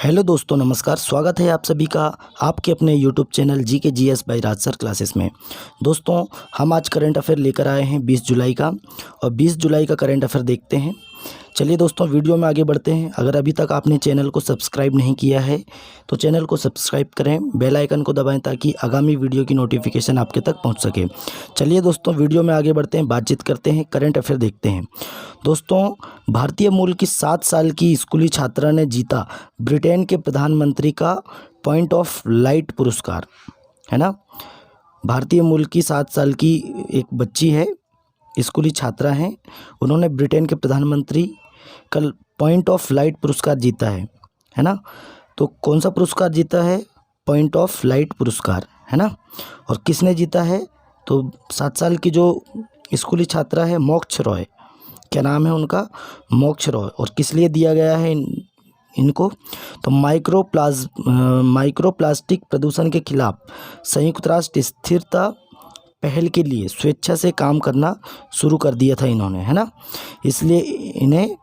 Hello दोस्तों, नमस्कार। स्वागत है आप सभी का आपके अपने यूट्यूब चैनल जी के G S by Raj sir classes में। दोस्तों, हम आज करंट अफेयर लेकर आए हैं 20 जुलाई का, और 20 जुलाई का करंट अफेयर देखते हैं। चलिए दोस्तों, वीडियो में आगे बढ़ते हैं। अगर अभी तक आपने चैनल को सब्सक्राइब नहीं किया है तो चैनल को सब्सक्राइब करें, बेल आइकन को दबाएं ताकि आगामी वीडियो की नोटिफिकेशन आपके तक पहुंच सके। चलिए दोस्तों, वीडियो में आगे बढ़ते हैं, बातचीत करते हैं, करंट अफेयर देखते हैं। दोस्तों, भारतीय मूल की 7 साल की स्कूली छात्रा ने जीता ब्रिटेन के प्रधानमंत्री का पॉइंट ऑफ लाइट पुरस्कार, है ना। भारतीय मूल की 7 साल की एक बच्ची है, स्कूली छात्रा हैं, उन्होंने ब्रिटेन के प्रधानमंत्री कल पॉइंट ऑफ लाइट पुरस्कार जीता है ना। तो कौन सा पुरस्कार जीता है? पॉइंट ऑफ लाइट पुरस्कार, है ना। और किसने जीता है? तो 7 साल की जो स्कूली छात्रा है, मोक्ष रॉय, क्या नाम है उनका? मोक्ष रॉय। और किस लिए दिया गया है इनको? तो माइक्रोप्लास्टिक प्रदूषण के खिलाफ संयुक्त राष्ट्र स्थिरता पहल के लिए स्वेच्छा से काम करना शुरू कर दिया था इन्होंने, है ना। इसलिए इन्हें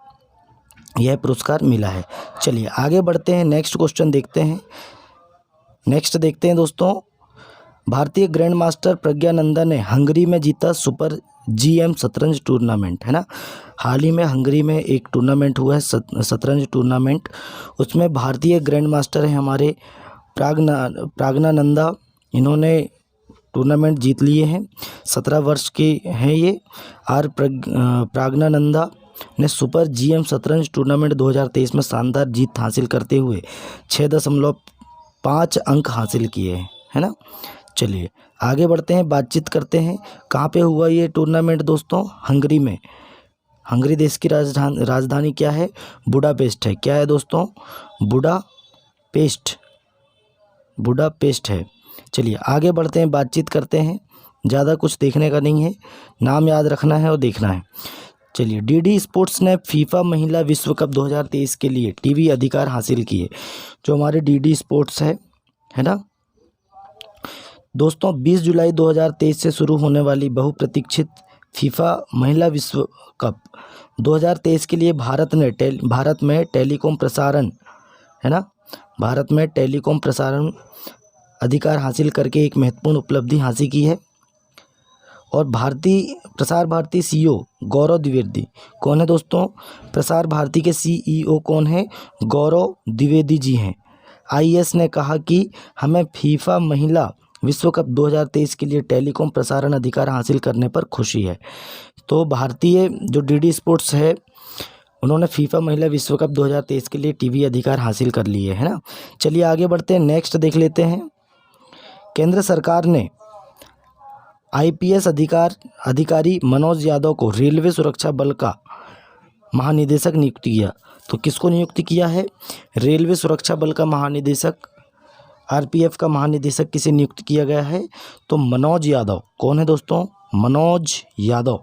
यह पुरस्कार मिला है। चलिए आगे बढ़ते हैं, नेक्स्ट क्वेश्चन देखते हैं। नेक्स्ट देखते हैं दोस्तों, भारतीय ग्रैंड मास्टर प्रज्ञानंदा ने हंगरी में जीता सुपर GM शतरंज टूर्नामेंट, है ना। हाल ही में हंगरी में एक टूर्नामेंट हुआ है, शतरंज टूर्नामेंट। उसमें भारतीय ग्रैंड मास्टर हैं हमारे प्रज्ञानंदा, इन्होंने टूर्नामेंट जीत लिए हैं। 17 वर्ष के हैं ये। प्रज्ञानंदा ने सुपर GM शतरंज टूर्नामेंट 2023 में शानदार जीत हासिल करते हुए 6.5 अंक हासिल किए हैं, है ना। चलिए आगे बढ़ते हैं, बातचीत करते हैं। कहाँ पे हुआ ये टूर्नामेंट दोस्तों? हंगरी में। हंगरी देश की राजधानी क्या है? बुडापेस्ट है। क्या है दोस्तों? बुडापेस्ट है। चलिए आगे बढ़ते हैं, बातचीत करते हैं। ज़्यादा कुछ देखने का नहीं है, नाम याद रखना है और देखना है। चलिए, DD स्पोर्ट्स ने फीफा महिला विश्व कप 2023 के लिए टीवी अधिकार हासिल किए। जो हमारे DD स्पोर्ट्स है ना दोस्तों, 20 जुलाई 2023 से शुरू होने वाली बहुप्रतीक्षित फीफा महिला विश्व कप 2023 के लिए भारत में टेलीकॉम प्रसारण, है ना, भारत में टेलीकॉम प्रसारण अधिकार हासिल करके एक महत्वपूर्ण उपलब्धि हासिल की है। और प्रसार भारती CEO गौरव द्विवेदी कौन है दोस्तों? प्रसार भारती के CEO कौन है? गौरव द्विवेदी जी हैं। IAS ने कहा कि हमें फीफा महिला विश्व कप 2023 के लिए टेलीकॉम प्रसारण अधिकार हासिल करने पर खुशी है। तो भारतीय जो DD स्पोर्ट्स है, उन्होंने फीफा महिला विश्व कप 2023 के लिए टीवी अधिकार हासिल कर लिए, है ना। चलिए आगे बढ़ते हैं, नेक्स्ट देख लेते हैं। केंद्र सरकार ने IPS अधिकारी मनोज यादव को रेलवे सुरक्षा बल का महानिदेशक नियुक्त किया। तो किसको नियुक्त किया है? रेलवे सुरक्षा बल का महानिदेशक, RPF का महानिदेशक किसे नियुक्त किया गया है? तो मनोज यादव। कौन है दोस्तों? मनोज यादव,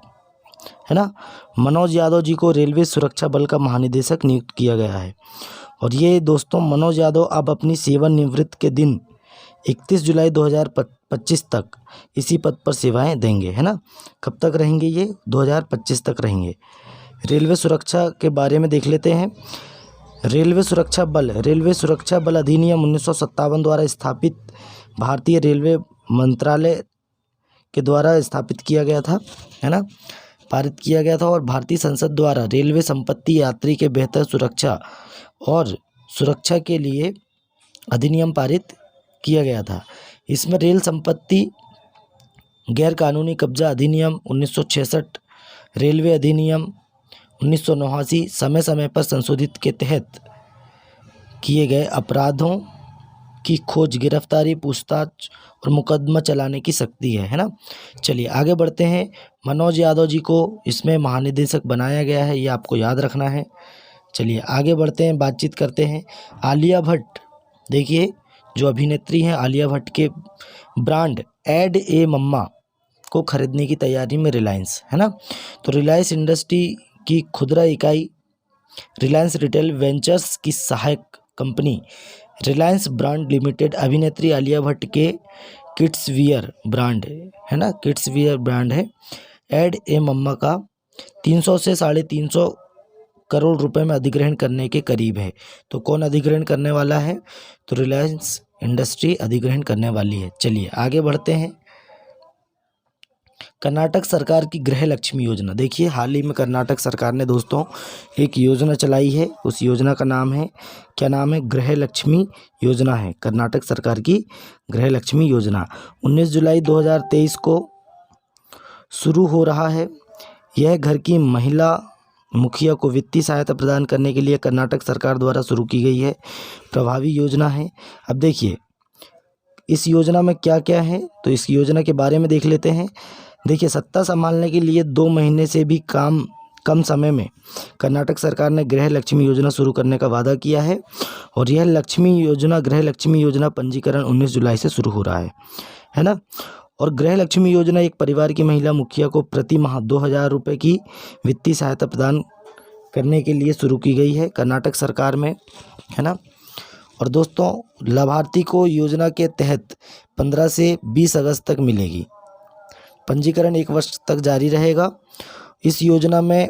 है ना। मनोज यादव जी को रेलवे सुरक्षा बल का महानिदेशक नियुक्त किया गया है। और ये दोस्तों, मनोज यादव अब अपनी सेवानिवृत्ति के दिन 31 जुलाई 2025 तक इसी पद पर सेवाएं देंगे, है ना। कब तक रहेंगे ये? 2025 तक रहेंगे। रेलवे सुरक्षा के बारे में देख लेते हैं। रेलवे सुरक्षा बल अधिनियम 1957 द्वारा स्थापित भारतीय रेलवे मंत्रालय के द्वारा स्थापित किया गया था, है ना, पारित किया गया था। और भारतीय संसद द्वारा रेलवे संपत्ति यात्री के बेहतर सुरक्षा और सुरक्षा के लिए अधिनियम पारित किया गया था। इसमें रेल संपत्ति गैर कानूनी कब्जा अधिनियम 1966, रेलवे अधिनियम 1989 समय समय पर संशोधित के तहत किए गए अपराधों की खोज, गिरफ्तारी, पूछताछ और मुकदमा चलाने की शक्ति है ना। चलिए आगे बढ़ते हैं। मनोज यादव जी को इसमें महानिदेशक बनाया गया है, ये आपको याद रखना है। चलिए आगे बढ़ते हैं, बातचीत करते हैं। आलिया भट्ट, देखिए जो अभिनेत्री हैं आलिया भट्ट के ब्रांड एड ए मम्मा को खरीदने की तैयारी में रिलायंस, है ना। तो रिलायंस इंडस्ट्री की खुदरा इकाई रिलायंस रिटेल वेंचर्स की सहायक कंपनी रिलायंस ब्रांड लिमिटेड अभिनेत्री आलिया भट्ट के किड्स वियर ब्रांड, है ना, किड्स वियर ब्रांड है एड ए मम्मा का 300 से 350 करोड़ रुपए में अधिग्रहण करने के करीब है। तो कौन अधिग्रहण करने वाला है? तो रिलायंस इंडस्ट्री अधिग्रहण करने वाली है। चलिए आगे बढ़ते हैं। कर्नाटक सरकार की गृह लक्ष्मी योजना। देखिए हाल ही में कर्नाटक सरकार ने दोस्तों एक योजना चलाई है। उस योजना का नाम है, क्या नाम है? गृह लक्ष्मी योजना है। कर्नाटक सरकार की गृह लक्ष्मी योजना 19 जुलाई 2023 को शुरू हो रहा है। यह घर की महिला मुखिया को वित्तीय सहायता प्रदान करने के लिए कर्नाटक सरकार द्वारा शुरू की गई है। प्रभावी योजना है। अब देखिए इस योजना में क्या क्या है, तो इस योजना के बारे में देख लेते हैं। देखिए सत्ता संभालने के लिए 2 महीने से भी कम समय में कर्नाटक सरकार ने गृह लक्ष्मी योजना शुरू करने का वादा किया है। और यह गृह लक्ष्मी योजना पंजीकरण 19 जुलाई से शुरू हो रहा है ना। और गृह लक्ष्मी योजना एक परिवार की महिला मुखिया को प्रति माह 2000 रुपये की वित्तीय सहायता प्रदान करने के लिए शुरू की गई है कर्नाटक सरकार में, है ना। और दोस्तों लाभार्थी को योजना के तहत 15 से 20 अगस्त तक मिलेगी। पंजीकरण 1 वर्ष तक जारी रहेगा। इस योजना में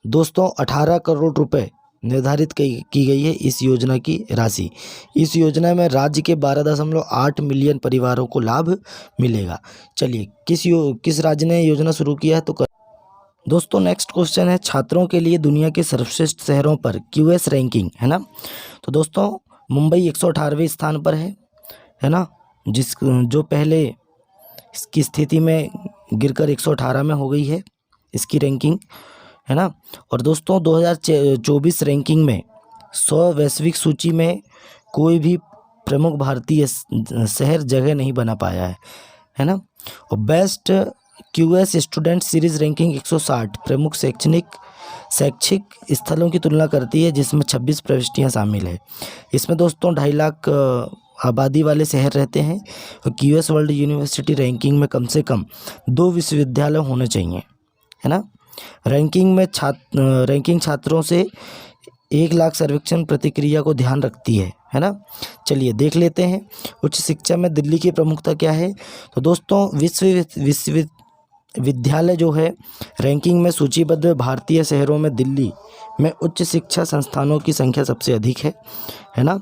दोस्तों 18 करोड़ रुपए निर्धारित की गई है इस योजना की राशि। इस योजना में राज्य के 12.8 मिलियन परिवारों को लाभ मिलेगा। चलिए किस राज्य ने योजना शुरू किया है? तो दोस्तों नेक्स्ट क्वेश्चन है, छात्रों के लिए दुनिया के सर्वश्रेष्ठ शहरों पर क्यूएस रैंकिंग, है ना। तो दोस्तों मुंबई 118वें स्थान पर है ना, जो पहले इसकी स्थिति में गिरकर 118 में हो गई है इसकी रैंकिंग, है ना। और दोस्तों 2024 रैंकिंग में 100 वैश्विक सूची में कोई भी प्रमुख भारतीय शहर जगह नहीं बना पाया है ना। और best QS student series ranking 160 प्रमुख शैक्षिक स्थलों की तुलना करती है, जिसमें 26 प्रविष्टियां शामिल है। इसमें दोस्तों 2.5 लाख आबादी वाले शहर रहते हैं। और क्यूएस वर्ल्ड यूनिवर्सिटी रैंकिंग में कम से कम 2 विश्वविद्यालय होने चाहिए, है ना। रैंकिंग छात्रों से 1 लाख सर्वेक्षण प्रतिक्रिया को ध्यान रखती है ना। चलिए देख लेते हैं उच्च शिक्षा में दिल्ली की प्रमुखता क्या है। तो दोस्तों विश्वविद्यालय जो है रैंकिंग में सूचीबद्ध भारतीय शहरों में दिल्ली में उच्च शिक्षा संस्थानों की संख्या सबसे अधिक है ना।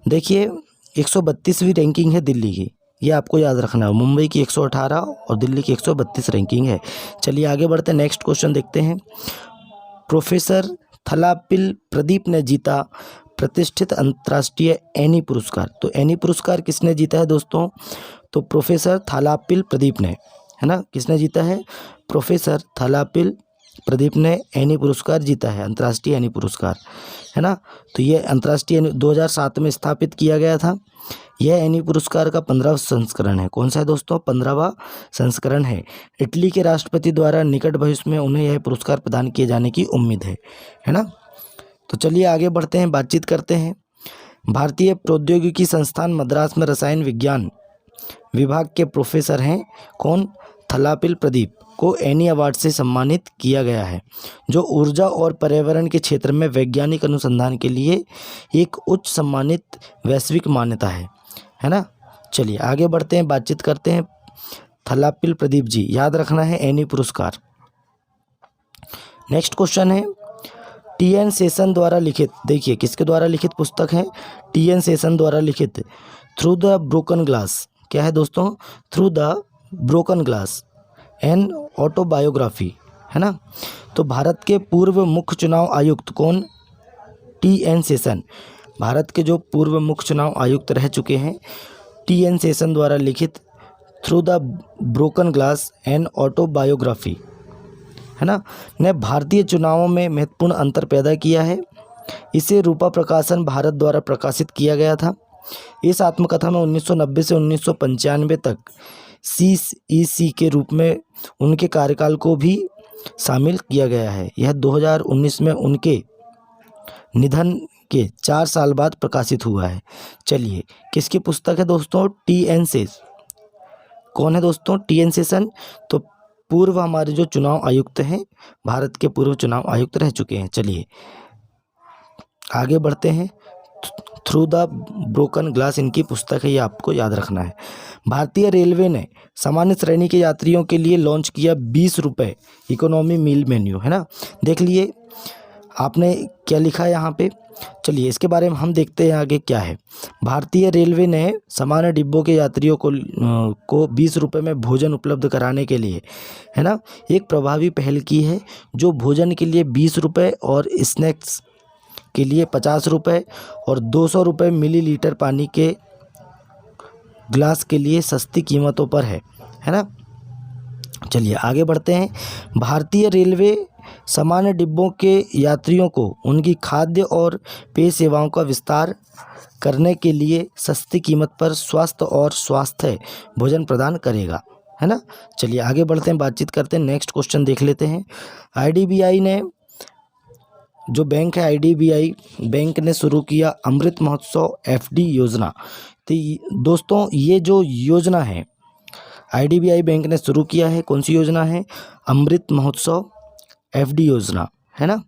देखिए 132वीं रैंकिंग है दिल्ली की, ये आपको याद रखना है। मुंबई की 118 और दिल्ली की 132 रैंकिंग है। चलिए आगे बढ़ते हैं, नेक्स्ट क्वेश्चन देखते हैं। प्रोफेसर थलापिल प्रदीप ने जीता प्रतिष्ठित अंतर्राष्ट्रीय एनी पुरस्कार। तो एनी पुरस्कार किसने जीता है दोस्तों? तो प्रोफेसर थलापिल प्रदीप ने, है ना। किसने जीता है? प्रोफेसर थलापिल प्रदीप ने एनी पुरस्कार जीता है, अंतर्राष्ट्रीय एनी पुरस्कार, है ना। तो ये अंतर्राष्ट्रीय 2007 में स्थापित किया गया था। यह एनी पुरस्कार का 15वां संस्करण है। कौन सा है दोस्तों? 15वां संस्करण है। इटली के राष्ट्रपति द्वारा निकट भविष्य में उन्हें यह पुरस्कार प्रदान किए जाने की उम्मीद है ना। तो चलिए आगे बढ़ते हैं, बातचीत करते हैं। भारतीय प्रौद्योगिकी संस्थान मद्रास में रसायन विज्ञान विभाग के प्रोफेसर हैं कौन? थलापिल प्रदीप को एनी अवार्ड से सम्मानित किया गया है, जो ऊर्जा और पर्यावरण के क्षेत्र में वैज्ञानिक अनुसंधान के लिए एक उच्च सम्मानित वैश्विक मान्यता है ना। चलिए आगे बढ़ते हैं, बातचीत करते हैं। थलापिल प्रदीप जी, याद रखना है एनी पुरस्कार। नेक्स्ट क्वेश्चन है, टी.एन. शेषन द्वारा लिखित, देखिए किसके द्वारा लिखित पुस्तक है? टी.एन. शेषन द्वारा लिखित थ्रू द ब्रोकन ग्लास। क्या है दोस्तों? Through the broken glass an autobiography, है ना। तो भारत के पूर्व मुख्य चुनाव आयुक्त कौन? टी.एन. शेषन। भारत के जो पूर्व मुख्य चुनाव आयुक्त रह चुके हैं, टी.एन. शेषन द्वारा लिखित through the broken glass an autobiography, है ना, ने भारतीय चुनावों में महत्वपूर्ण अंतर पैदा किया है। इसे रूपा प्रकाशन भारत द्वारा प्रकाशित किया गया था। इस आत्मकथा में 1990 से 1995 तक CEC के रूप में उनके कार्यकाल को भी शामिल किया गया है। यह 2019 में उनके निधन के 4 साल बाद प्रकाशित हुआ है। चलिए किसकी पुस्तक है दोस्तों? टी.एन. शेषन। कौन है दोस्तों? टी.एन. शेषन। तो पूर्व हमारे जो चुनाव आयुक्त हैं, भारत के पूर्व चुनाव आयुक्त रह चुके हैं। चलिए आगे बढ़ते हैं। थ्रू द ब्रोकन ग्लास इनकी पुस्तक है, ये आपको याद रखना है। भारतीय रेलवे ने सामान्य श्रेणी के यात्रियों के लिए लॉन्च किया 20 रुपये इकोनॉमी मील मेन्यू, है ना। देख लिए आपने क्या लिखा है यहाँ पे। चलिए इसके बारे में हम देखते हैं आगे क्या है। भारतीय रेलवे ने सामान्य डिब्बों के यात्रियों को 20 रुपये में भोजन उपलब्ध कराने के लिए, है ना, एक प्रभावी पहल की है, जो भोजन के लिए 20 रुपये और स्नैक्स के लिए 50 रुपये और 200 रुपये मिलीलीटर पानी के ग्लास के लिए सस्ती कीमतों पर है ना। चलिए आगे बढ़ते हैं। भारतीय रेलवे सामान्य डिब्बों के यात्रियों को उनकी खाद्य और पेय सेवाओं का विस्तार करने के लिए सस्ती कीमत पर स्वास्थ्य भोजन प्रदान करेगा, है ना। चलिए आगे बढ़ते हैं, बातचीत करते हैं, नेक्स्ट क्वेश्चन देख लेते हैं। आईडीबीआई ने, जो बैंक है आईडीबीआई बैंक ने शुरू किया अमृत महोत्सव एफडी योजना। तो दोस्तों ये जो योजना है आईडीबीआई बैंक ने शुरू किया है, कौन सी योजना है? अमृत महोत्सव एफडी योजना, है ना।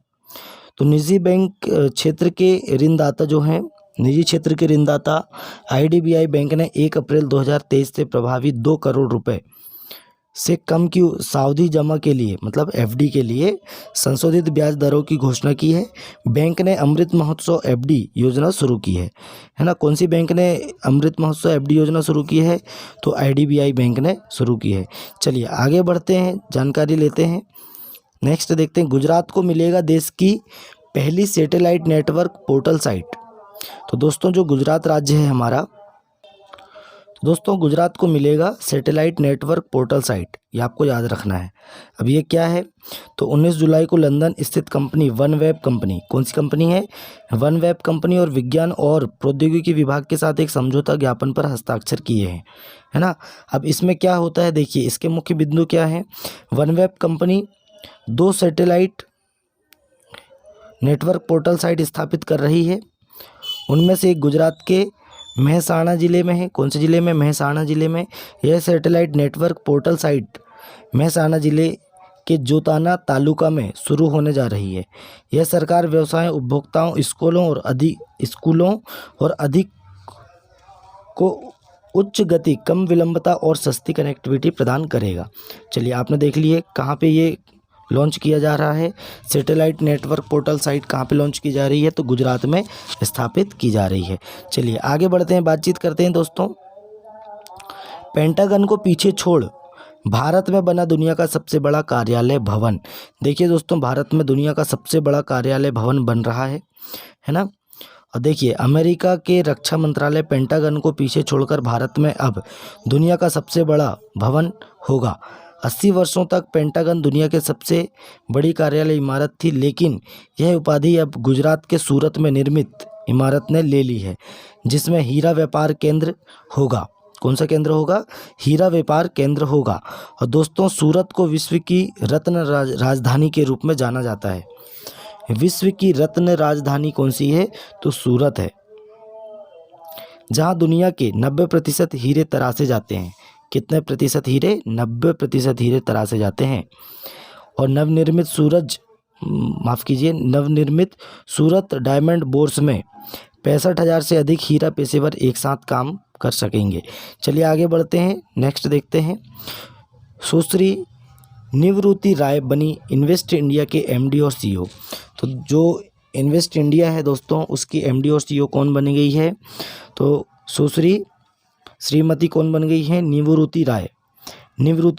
तो निजी बैंक क्षेत्र के ऋणदाता जो हैं, निजी क्षेत्र के ऋणदाता आईडीबीआई बैंक ने 1 अप्रैल 2023 से प्रभावी 2 करोड़ रुपए से कम की सावधि जमा के लिए, मतलब एफडी के लिए संशोधित ब्याज दरों की घोषणा की है। बैंक ने अमृत महोत्सव एफडी योजना शुरू की है ना। कौन सी बैंक ने अमृत महोत्सव एफडी योजना शुरू की है? तो आईडीबीआई बैंक ने शुरू की है। चलिए आगे बढ़ते हैं, जानकारी लेते हैं, नेक्स्ट देखते हैं। गुजरात को मिलेगा देश की पहली सैटेलाइट नेटवर्क पोर्टल साइट। तो दोस्तों जो गुजरात राज्य है हमारा, दोस्तों गुजरात को मिलेगा सैटेलाइट नेटवर्क पोर्टल साइट, ये आपको याद रखना है। अब ये क्या है? तो 19 जुलाई को लंदन स्थित कंपनी वनवेब कंपनी, कौन सी कंपनी है? वनवेब कंपनी और विज्ञान और प्रौद्योगिकी विभाग के साथ एक समझौता ज्ञापन पर हस्ताक्षर किए हैं, है ना। अब इसमें क्या होता है, देखिए इसके मुख्य बिंदु क्या है। OneWeb company 2 satellite network portal site स्थापित कर रही है। उनमें से एक गुजरात के मेहसाणा ज़िले में है। कौन से ज़िले में? मेहसाणा ज़िले में। यह satellite network portal site Mehsana ज़िले के जोताना तालुका में शुरू होने जा रही है। यह सरकार, व्यवसाय, उपभोक्ताओं, स्कूलों और अधिक को उच्च गति, कम विलंबता और सस्ती कनेक्टिविटी प्रदान करेगा। चलिए आपने देख लिए कहाँ पे ये लॉन्च किया जा रहा है। सैटेलाइट नेटवर्क पोर्टल साइट कहाँ पे लॉन्च की जा रही है? तो गुजरात में स्थापित की जा रही है। चलिए आगे बढ़ते हैं, बातचीत करते हैं दोस्तों। पेंटागन को पीछे छोड़ भारत में बना दुनिया का सबसे बड़ा कार्यालय भवन। देखिए दोस्तों, भारत में दुनिया का सबसे बड़ा कार्यालय भवन बन रहा है ना। और देखिए अमेरिका के रक्षा मंत्रालय पेंटागन को पीछे छोड़कर भारत में अब दुनिया का सबसे बड़ा भवन होगा। 80 वर्षों तक पेंटागन दुनिया के सबसे बड़ी कार्यालय इमारत थी, लेकिन यह उपाधि अब गुजरात के सूरत में निर्मित इमारत ने ले ली है, जिसमें हीरा व्यापार केंद्र होगा। कौन सा केंद्र होगा? हीरा व्यापार केंद्र होगा। और दोस्तों सूरत को विश्व की रत्न राजधानी के रूप में जाना जाता है। विश्व की रत्न राजधानी कौन सी है? तो सूरत है, जहां दुनिया के 90% हीरे तरासे जाते हैं। कितने प्रतिशत हीरे? 90% हीरे तरासे जाते हैं। और नवनिर्मित सूरत डायमंड बोर्स में 65,000 से अधिक हीरा पेशेवर एक साथ काम कर सकेंगे। चलिए आगे बढ़ते हैं, नेक्स्ट देखते हैं। सुश्री निवृत्ति राय बनी इन्वेस्ट इंडिया के एमडी और सीईओ। तो जो इन्वेस्ट इंडिया है दोस्तों, उसकी एमडी और सीईओ कौन बनी गई है? तो श्रीमती कौन बन गई है? निवृत्ति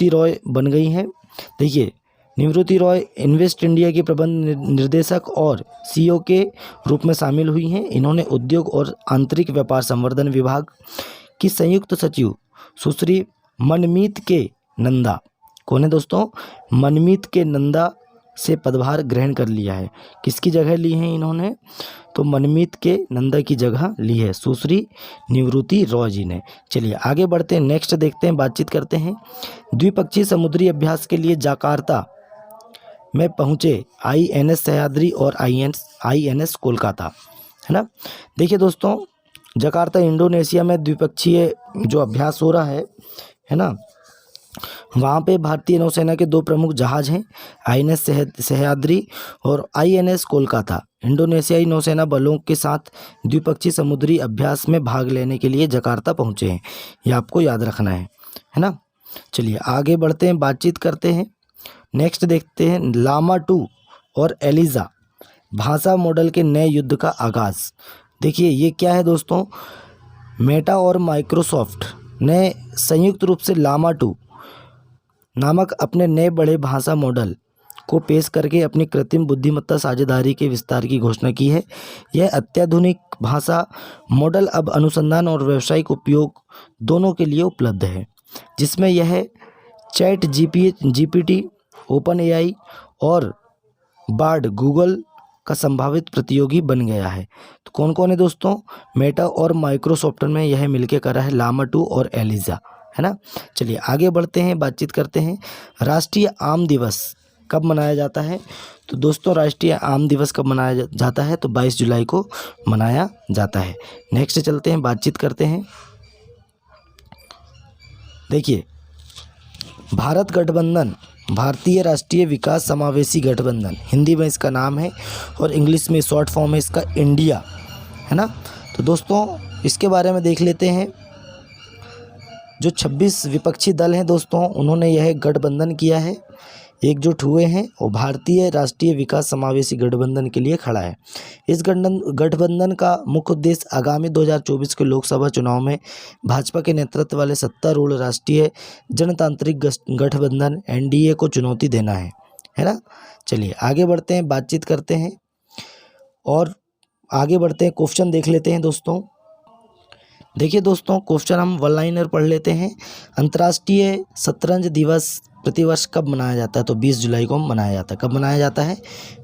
रॉय बन गई हैं। देखिए निवृत्ति रॉय इन्वेस्ट इंडिया की प्रबंध निर्देशक और सीईओ के रूप में शामिल हुई हैं। इन्होंने उद्योग और आंतरिक व्यापार संवर्धन विभाग की संयुक्त सचिव सुश्री मनमीत के नंदा, कौन है दोस्तों? मनमीत के नंदा से पदभार ग्रहण कर लिया है। किसकी जगह ली है इन्होंने? तो मनमीत के नंदा की जगह ली है सुश्री निवृत्ति रॉय जी ने। चलिए आगे बढ़ते हैं, नेक्स्ट देखते हैं, बातचीत करते हैं। द्विपक्षीय समुद्री अभ्यास के लिए जाकार्ता में पहुंचे आईएनएस सह्याद्री और आईएनएस कोलकाता, है ना। देखिए दोस्तों, जकार्ता इंडोनेशिया में द्विपक्षीय जो अभ्यास हो रहा है ना, वहाँ पे भारतीय नौसेना के 2 प्रमुख जहाज हैं, INS सह्याद्री और INS कोलकाता। इंडोनेशियाई नौसेना बलों के साथ द्विपक्षीय समुद्री अभ्यास में भाग लेने के लिए जकार्ता पहुँचे हैं। ये आपको याद रखना है ना। चलिए आगे बढ़ते हैं, बातचीत करते हैं। नेक्स्ट देखते हैं लामा 2 और एलिजा भाषा मॉडल के नए युद्ध का आगाज़। देखिए ये क्या है दोस्तों, मेटा और माइक्रोसॉफ्ट ने संयुक्त रूप से लामा 2 नामक अपने नए बड़े भाषा मॉडल को पेश करके अपनी कृत्रिम बुद्धिमत्ता साझेदारी के विस्तार की घोषणा की है। यह अत्याधुनिक भाषा मॉडल अब अनुसंधान और व्यावसायिक उपयोग दोनों के लिए उपलब्ध है, जिसमें यह चैट GPT, ओपन AI और बार्ड गूगल का संभावित प्रतियोगी बन गया है। तो कौन कौन है दोस्तों, मेटा और माइक्रोसॉफ्ट में यह मिलकर कर रहा है लामा 2 और एलिजा, है ना। चलिए आगे बढ़ते हैं, बातचीत करते हैं। राष्ट्रीय आम दिवस कब मनाया जाता है? तो दोस्तों राष्ट्रीय आम दिवस कब मनाया जाता है? तो 22 जुलाई को मनाया जाता है। नेक्स्ट चलते हैं, बातचीत करते हैं। देखिए भारत गठबंधन भारतीय राष्ट्रीय विकास समावेशी गठबंधन, हिंदी में इसका नाम है और इंग्लिश में शॉर्ट फॉर्म है इसका इंडिया, है ना। तो दोस्तों इसके बारे में देख लेते हैं। जो 26 विपक्षी दल हैं दोस्तों, उन्होंने यह गठबंधन किया है, एकजुट हुए हैं और भारतीय राष्ट्रीय विकास समावेशी गठबंधन के लिए खड़ा है। इस गठबंधन का मुख्य उद्देश्य आगामी 2024 के लोकसभा चुनाव में भाजपा के नेतृत्व वाले सत्तारूढ़ राष्ट्रीय जनतांत्रिक गठबंधन NDA को चुनौती देना है ना। चलिए आगे बढ़ते हैं, बातचीत करते हैं और आगे बढ़ते हैं, क्वेश्चन देख लेते हैं दोस्तों। देखिए दोस्तों क्वेश्चन हम वन लाइनर पढ़ लेते हैं। अंतर्राष्ट्रीय शतरंज दिवस प्रतिवर्ष कब मनाया जाता है? तो 20 जुलाई को मनाया जाता है। कब मनाया जाता है?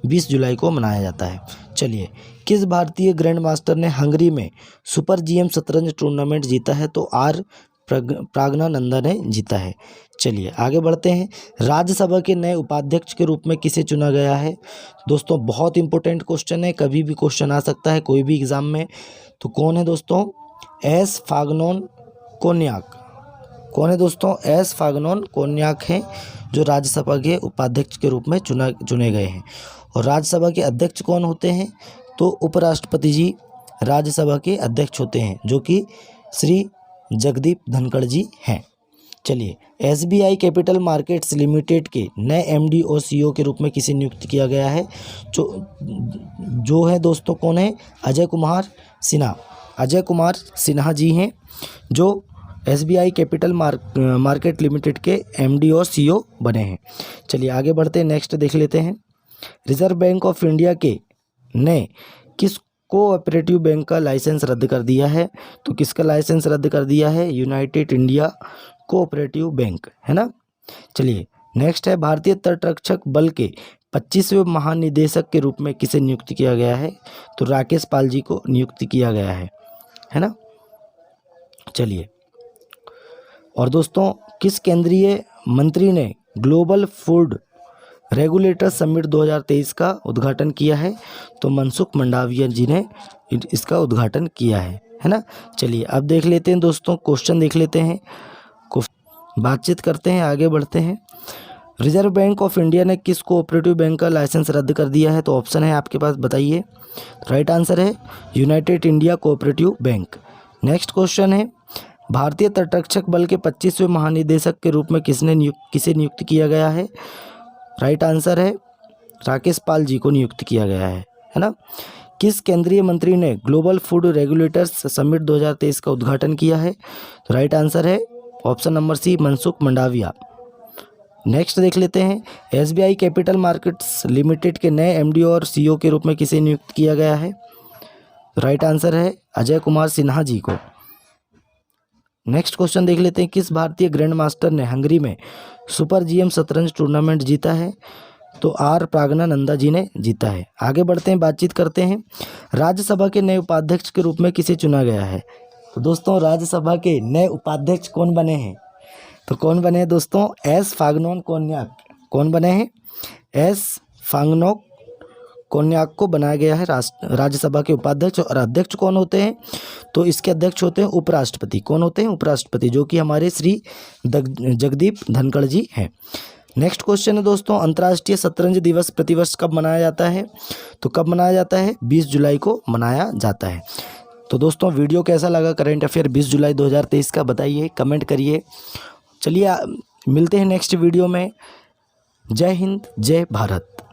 20 जुलाई को मनाया जाता है। चलिए किस भारतीय ग्रैंड मास्टर ने हंगरी में सुपर GM शतरंज टूर्नामेंट जीता है? तो R प्रज्ञानंदा ने जीता है। चलिए आगे बढ़ते हैं। राज्यसभा के नए उपाध्यक्ष के रूप में किसे चुना गया है? दोस्तों बहुत इंपॉर्टेंट क्वेश्चन है, कभी भी क्वेश्चन आ सकता है कोई भी एग्जाम में। तो कौन है दोस्तों? S फागनोन कोन्याक। कौन है दोस्तों? S फागनोन कोन्याक हैं जो राज्यसभा के उपाध्यक्ष के रूप में चुने गए हैं। और राज्यसभा के अध्यक्ष कौन होते हैं? तो उपराष्ट्रपति जी राज्यसभा के अध्यक्ष होते हैं, जो कि श्री जगदीप धनखड़ जी हैं। चलिए SBI कैपिटल मार्केट्स लिमिटेड के नए MD और CEO के रूप में किसे नियुक्त किया गया है? जो है दोस्तों कौन है? अजय कुमार सिन्हा। अजय कुमार सिन्हा जी हैं जो SBI कैपिटल मार्केट लिमिटेड के MD और CEO बने हैं। चलिए आगे बढ़ते हैं, नेक्स्ट देख लेते हैं। रिजर्व बैंक ऑफ इंडिया के ने किस कोऑपरेटिव बैंक का लाइसेंस रद्द कर दिया है? तो किसका लाइसेंस रद्द कर दिया है? यूनाइटेड इंडिया कोऑपरेटिव बैंक, है ना। चलिए नेक्स्ट है, भारतीय तटरक्षक बल के 25वें महानिदेशक के रूप में किसे नियुक्त किया गया है? तो राकेश पाल जी को नियुक्त किया गया है ना। चलिए और दोस्तों किस केंद्रीय मंत्री ने ग्लोबल फूड रेगुलेटर समिट 2023 का उद्घाटन किया है? तो मनसुख मंडाविया जी ने इसका उद्घाटन किया है ना। चलिए अब देख लेते हैं दोस्तों, क्वेश्चन देख लेते हैं, बातचीत करते हैं, आगे बढ़ते हैं। रिजर्व बैंक ऑफ इंडिया ने किस कोऑपरेटिव बैंक का लाइसेंस रद्द कर दिया है? तो ऑप्शन है आपके पास, बताइए। राइट आंसर है United India cooperative bank. Next question है, भारतीय तटरक्षक बल के 25वें महानिदेशक के रूप में किसे नियुक्त किया गया है? राइट आंसर है राकेश पाल जी को नियुक्त किया गया है ना। किस केंद्रीय मंत्री ने ग्लोबल फूड रेगुलेटर्स समिट 2023 का उद्घाटन किया है? तो राइट आंसर है option number C, Mansukh Mandaviya. Next देख लेते हैं, SBI कैपिटल मार्केट्स लिमिटेड के नए MD और CEO के रूप में किसे नियुक्त किया गया है? राइट आंसर है अजय कुमार सिन्हा जी को। नेक्स्ट क्वेश्चन देख लेते हैं, किस भारतीय ग्रैंड मास्टर ने हंगरी में सुपर GM शतरंज टूर्नामेंट जीता है? तो R प्रज्ञानंदा जी ने जीता है। आगे बढ़ते हैं, बातचीत करते हैं। राज्यसभा के नए उपाध्यक्ष के रूप में किसे चुना गया है? तो दोस्तों राज्यसभा के नए उपाध्यक्ष कौन बने हैं? तो कौन बने हैं दोस्तों? S फागनोन कोन्याक। कौन बने हैं? S फागनोन कोन्याक को बनाया गया है राज्यसभा के उपाध्यक्ष। और अध्यक्ष कौन होते हैं? तो इसके अध्यक्ष होते हैं उपराष्ट्रपति। कौन होते हैं? उपराष्ट्रपति, जो कि हमारे श्री जगदीप धनखड़ जी हैं। नेक्स्ट क्वेश्चन है दोस्तों, अंतर्राष्ट्रीय शतरंज दिवस प्रतिवर्ष कब मनाया जाता है? तो कब मनाया जाता है? 20 जुलाई को मनाया जाता है। तो दोस्तों वीडियो कैसा लगा करंट अफेयर 20 जुलाई 2023 का, बताइए, कमेंट करिए। चलिए मिलते हैं नेक्स्ट वीडियो में। जय हिंद, जय भारत।